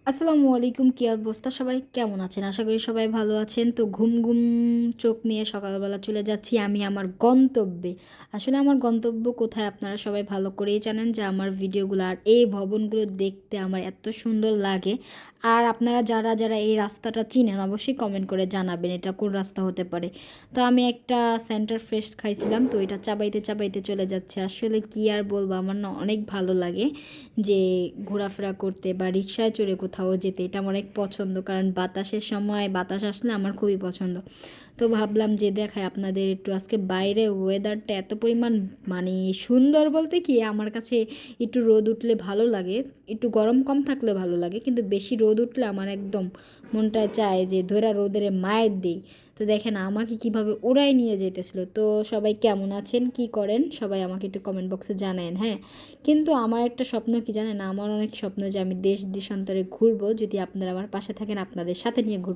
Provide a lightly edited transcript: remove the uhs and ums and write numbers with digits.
আসসালামু আলাইকুম, কী অবস্থা? সবাই কেমন আছেন? আশা করি সবাই ভালো আছেন। তো ঘুম ঘুম চোখ নিয়ে সকালবেলা চলে যাচ্ছি আমি আমার গন্তব্যে। আসলে আমার গন্তব্য কোথায় আপনারা সবাই ভালো করেই জানেন যে আমার ভিডিওগুলো আর এই ভবনগুলো দেখতে আমার এত সুন্দর লাগে। আর আপনারা যারা এই রাস্তাটা চিনেন অবশ্যই কমেন্ট করে জানাবেন এটা কোন রাস্তা হতে পারে। তো আমি একটা সেন্টার ফ্রেশ খাইছিলাম, তো এটা চাবাইতে চাবাইতে চলে যাচ্ছে। আসলে কি আর বলবো, আমার না অনেক ভালো লাগে যে ঘোরাফেরা করতে বা রিক্সায় চড়ে কোথাও যেতে। এটা আমার অনেক পছন্দ, কারণ বাতাসের সময় বাতাস আসলে আমার খুবই পছন্দ। তো ভাবলাম যে দেখাই আপনাদের একটু আজকে বাইরে ওয়েদারটা এত পরিমাণ মানে সুন্দর বলতে কি, আমার কাছে একটু রোদ উঠলে ভালো লাগে, একটু গরম কম থাকলে ভালো লাগে, কিন্তু বেশি রোদ উঠলে আমার একদম মনটা চায় যে ধরা রোদের মায়ের দিই। তো দেখেন আমাকে কিভাবে উড়াই নিয়ে যেতেছিল। তো সবাই কেমন আছেন, কি করেন, সবাই আমাকে একটু কমেন্ট বক্সে জানায়েন। হ্যাঁ, কিন্তু আমার একটা স্বপ্ন কি জানেন, আমার অনেক স্বপ্ন যে আমি দেশ দেশান্তরে ঘুরবো, যদি আপনারা আমার পাশে থাকেন আপনাদের সাথে নিয়ে ঘুরবো।